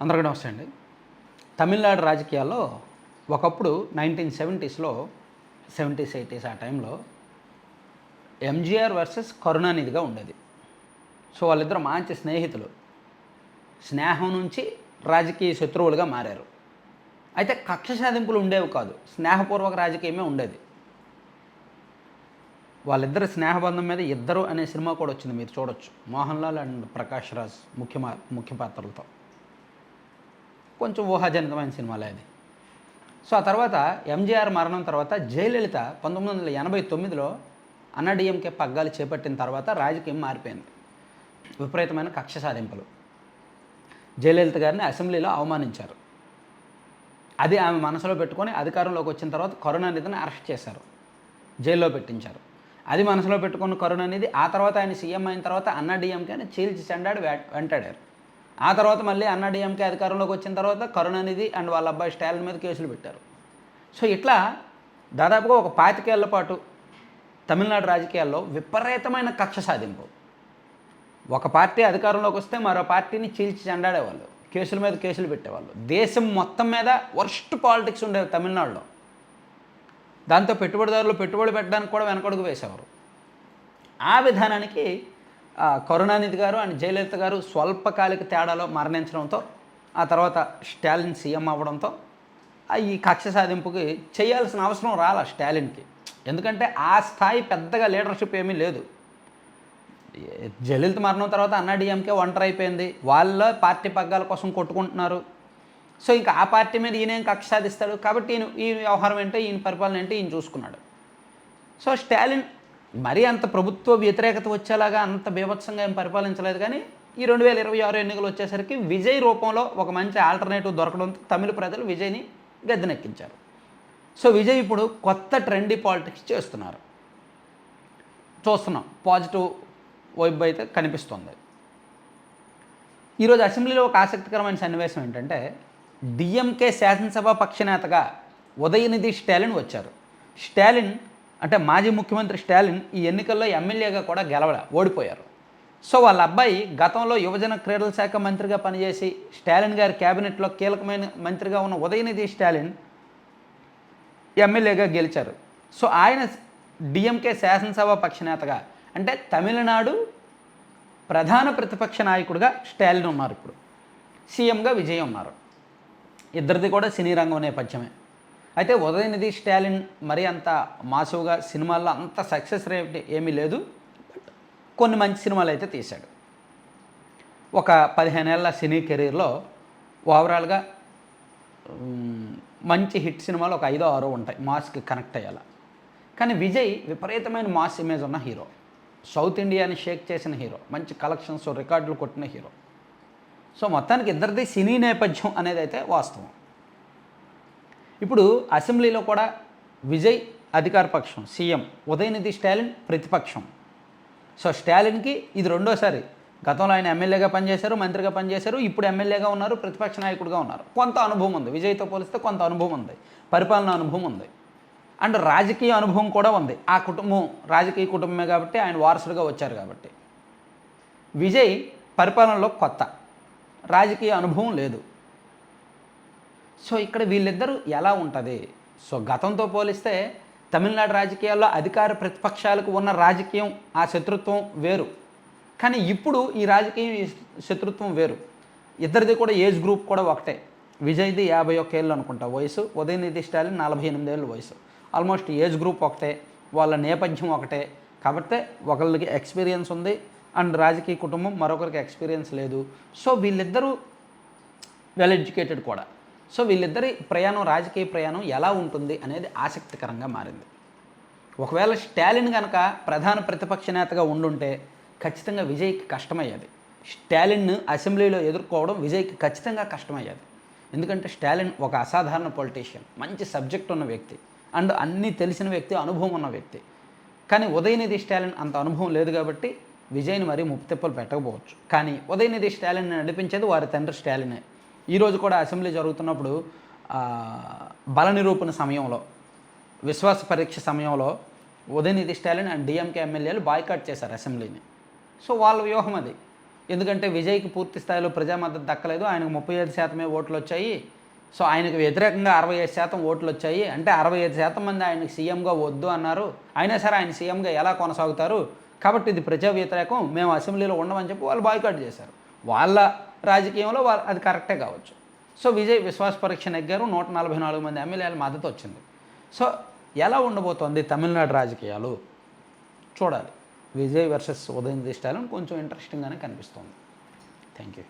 అందరికీ నమస్తే అండి. తమిళనాడు రాజకీయాల్లో ఒకప్పుడు 1970స్లో 70s 80s ఆ టైంలో ఎంజీఆర్ వర్సెస్ కరుణానిధిగా ఉండేది. సో వాళ్ళిద్దరు మంచి స్నేహితులు. స్నేహం నుంచి రాజకీయ శత్రువులుగా మారారు. అయితే కక్ష సాధింపులు ఉండేవి కాదు, స్నేహపూర్వక రాజకీయమే ఉండేది. వాళ్ళిద్దరు స్నేహబంధం మీద ఇద్దరు అనే సినిమా కూడా వచ్చింది, మీరు చూడొచ్చు. మోహన్ లాల్ అండ్ ప్రకాష్ రాజ్ ముఖ్య పాత్రలతో. కొంచెం ఊహాజనితమైన సినిమాలే అది. సో ఆ తర్వాత ఎంజీఆర్ మరణం తర్వాత జయలలిత 1989లో అన్నాడీఎంకే పగ్గాలు చేపట్టిన తర్వాత రాజకీయం మారిపోయింది. విపరీతమైన కక్ష సాధింపులు. జయలలిత గారిని అసెంబ్లీలో అవమానించారు. అది ఆమె మనసులో పెట్టుకొని అధికారంలోకి వచ్చిన తర్వాత కరుణానిధిని అరెస్ట్ చేశారు, జైల్లో పెట్టించారు. అది మనసులో పెట్టుకున్న కరుణానిధి ఆ తర్వాత ఆయన సీఎం అయిన తర్వాత అన్నాడీఎంకేని చీల్చి చెండాడు వెంటాడారు. ఆ తర్వాత మళ్ళీ అన్నాడీఎంకే అధికారంలోకి వచ్చిన తర్వాత కరుణానిధి అండ్ వాళ్ళ అబ్బాయి స్టాలిన్ మీద కేసులు పెట్టారు. సో ఇట్లా దాదాపుగా ఒక 25 ఏళ్ల పాటు తమిళనాడు రాజకీయాల్లో విపరీతమైన కక్ష సాధింపు. ఒక పార్టీ అధికారంలోకి వస్తే మరో పార్టీని చీల్చి చెండాడేవాళ్ళు, కేసుల మీద కేసులు పెట్టేవాళ్ళు. దేశం మొత్తం మీద వర్స్ట్ పాలిటిక్స్ ఉండేవి తమిళనాడులో. దాంతో పెట్టుబడిదారులు పెట్టుబడి పెట్టడానికి కూడా వెనకడుగు వేసేవారు. ఆ విధానానికి కరుణానిధి గారు అండ్ జయలలిత గారు స్వల్పకాలిక తేడాలో మరణించడంతో, ఆ తర్వాత స్టాలిన్ సీఎం అవ్వడంతో ఈ కక్ష సాధింపుకి చేయాల్సిన అవసరం రాలా స్టాలిన్కి. ఎందుకంటే ఆ స్థాయి పెద్దగా లీడర్షిప్ ఏమీ లేదు. జయలలిత మరణం తర్వాత అన్నాడీఎంకే ఒంటరి అయిపోయింది. వాళ్ళ పార్టీ పగ్గాల కోసం కొట్టుకుంటున్నారు. సో ఇంకా ఆ పార్టీ మీద ఈయనేం కక్ష సాధిస్తాడు. కాబట్టి ఈ వ్యవహారం ఏంటో, ఈయన పరిపాలన ఏంటో ఈయన చూసుకున్నాడు. సో స్టాలిన్ మరీ అంత ప్రభుత్వ వ్యతిరేకత వచ్చేలాగా అంత బీభత్సంగా ఏం పరిపాలించలేదు. కానీ ఈ 2026 ఎన్నికలు వచ్చేసరికి విజయ్ రూపంలో ఒక మంచి ఆల్టర్నేటివ్ దొరకడంతో తమిళ ప్రజలు విజయ్ని గద్దెనెక్కించారు. సో విజయ్ ఇప్పుడు కొత్త ట్రెండీ పాలిటిక్స్ చేస్తున్నారు. చూస్తున్నాం, పాజిటివ్ వైబ్ అయితే కనిపిస్తుంది. ఈరోజు అసెంబ్లీలో ఒక ఆసక్తికరమైన సన్నివేశం ఏంటంటే, డిఎంకే శాసనసభ పక్షనేతగా ఉదయనిధి స్టాలిన్ వచ్చారు. స్టాలిన్ అంటే మాజీ ముఖ్యమంత్రి స్టాలిన్ ఈ ఎన్నికల్లో ఎమ్మెల్యేగా కూడా ఓడిపోయారు. సో వాళ్ళ అబ్బాయి గతంలో యువజన క్రీడల శాఖ మంత్రిగా పనిచేసి స్టాలిన్ గారి క్యాబినెట్లో కీలకమైన మంత్రిగా ఉన్న ఉదయనిధి స్టాలిన్ ఎమ్మెల్యేగా గెలిచారు. సో ఆయన డిఎంకే శాసనసభ పక్షనేతగా, అంటే తమిళనాడు ప్రధాన ప్రతిపక్ష నాయకుడిగా స్టాలిన్ ఉన్నారు. ఇప్పుడు సీఎంగా విజయ్ ఉన్నారు. ఇద్దరిది కూడా సినీ రంగం నేపథ్యమే. అయితే ఉదయనిధి స్టాలిన్ మరీ అంత మాసుగా సినిమాల్లో అంత సక్సెస్ రేట్ ఏమీ లేదు. కొన్ని మంచి సినిమాలు అయితే తీశాడు. ఒక 15 ఏళ్ల సినీ కెరీర్లో ఓవరాల్గా మంచి హిట్ సినిమాలు ఒక 5 6 ఉంటాయి మాస్కి కనెక్ట్ అయ్యేలా. కానీ విజయ్ విపరీతమైన మాస్ ఇమేజ్ ఉన్న హీరో, సౌత్ ఇండియాని షేక్ చేసిన హీరో, మంచి కలెక్షన్స్ రికార్డులు కొట్టిన హీరో. సో మొత్తానికి ఇద్దరిది సినీ నేపథ్యం అనేది అయితే వాస్తవం. ఇప్పుడు అసెంబ్లీలో కూడా విజయ్ అధికార పక్షం సీఎం, ఉదయనిధి స్టాలిన్ ప్రతిపక్షం. సో స్టాలిన్కి ఇది రెండోసారి. గతంలో ఆయన ఎమ్మెల్యేగా పనిచేశారు, మంత్రిగా పనిచేశారు, ఇప్పుడు ఎమ్మెల్యేగా ఉన్నారు, ప్రతిపక్ష నాయకుడిగా ఉన్నారు. కొంత అనుభవం ఉంది, విజయ్తో పోలిస్తే కొంత అనుభవం ఉంది, పరిపాలనా అనుభవం ఉంది, అండ్ రాజకీయ అనుభవం కూడా ఉంది. ఆ కుటుంబం రాజకీయ కుటుంబమే కాబట్టి ఆయన వారసుడిగా వచ్చారు కాబట్టి. విజయ్ పరిపాలనలో కొత్త, రాజకీయ అనుభవం లేదు. సో ఇక్కడ వీళ్ళిద్దరూ ఎలా ఉంటుంది? సో గతంతో పోలిస్తే తమిళనాడు రాజకీయాల్లో అధికార ప్రతిపక్షాలకు ఉన్న రాజకీయం, ఆ శత్రుత్వం వేరు. కానీ ఇప్పుడు ఈ రాజకీయ శత్రుత్వం వేరు. ఇద్దరిది కూడా ఏజ్ గ్రూప్ కూడా ఒకటే. విజయ్ది 51 ఏళ్ళు అనుకుంటా వయసు, ఉదయనిధి స్టాలిన్ 48 ఏళ్ళు వయసు. ఆల్మోస్ట్ ఏజ్ గ్రూప్ ఒకటే, వాళ్ళ నేపథ్యం ఒకటే. కాబట్టి ఒకరికి ఎక్స్పీరియన్స్ ఉంది అండ్ రాజకీయ కుటుంబం, మరొకరికి ఎక్స్పీరియన్స్ లేదు. సో వీళ్ళిద్దరూ వెల్ ఎడ్యుకేటెడ్ కూడా. సో వీళ్ళిద్దరి ప్రయాణం, రాజకీయ ప్రయాణం ఎలా ఉంటుంది అనేది ఆసక్తికరంగా మారింది. ఒకవేళ స్టాలిన్ కనుక ప్రధాన ప్రతిపక్ష నేతగా ఉండుంటే ఖచ్చితంగా విజయ్కి కష్టమయ్యేది. స్టాలిన్ను అసెంబ్లీలో ఎదుర్కోవడం విజయ్కి ఖచ్చితంగా కష్టమయ్యేది. ఎందుకంటే స్టాలిన్ ఒక అసాధారణ పొలిటీషియన్, మంచి సబ్జెక్ట్ ఉన్న వ్యక్తి అండ్ అన్నీ తెలిసిన వ్యక్తి, అనుభవం ఉన్న వ్యక్తి. కానీ ఉదయనిధి స్టాలిన్ అంత అనుభవం లేదు కాబట్టి విజయ్ని మరీ ముప్పుతిప్పలు పెట్టకపోవచ్చు. కానీ ఉదయనిధి స్టాలిన్ నడిపించేది వారి తండ్రి స్టాలినే. ఈరోజు కూడా అసెంబ్లీ జరుగుతున్నప్పుడు బల నిరూపణ సమయంలో, విశ్వాస పరీక్ష సమయంలో ఉదయనిధి స్టాలిన్ అండ్ డిఎంకే ఎమ్మెల్యేలు బాయ్కాట్ చేశారు అసెంబ్లీని. సో వాళ్ళ వ్యూహం అది. ఎందుకంటే విజయ్కి పూర్తి స్థాయిలో ప్రజా మద్దతు దక్కలేదు. ఆయనకు 35% ఓట్లు వచ్చాయి. సో ఆయనకు వ్యతిరేకంగా 65% ఓట్లు వచ్చాయి. అంటే 65% మంది ఆయనకి సీఎంగా వద్దు అన్నారు. అయినా సరే ఆయన సీఎంగా ఎలా కొనసాగుతారు? కాబట్టి ఇది ప్రజా వ్యతిరేకం, మేము అసెంబ్లీలో ఉండమని చెప్పి వాళ్ళు బాయ్కాట్ చేశారు. వాళ్ళ రాజకీయంలో అది కరెక్టే కావచ్చు. సో విజయ్ విశ్వాస పరీక్ష నెగ్గారు. 144 మంది ఎమ్మెల్యేల మద్దతు వచ్చింది. సో ఎలా ఉండబోతోంది తమిళనాడు రాజకీయాలు చూడాలి. విజయ్ వర్సెస్ ఉదయనిధి స్టాలిన్ కొంచెం ఇంట్రెస్టింగ్గానే కనిపిస్తోంది. Thank you.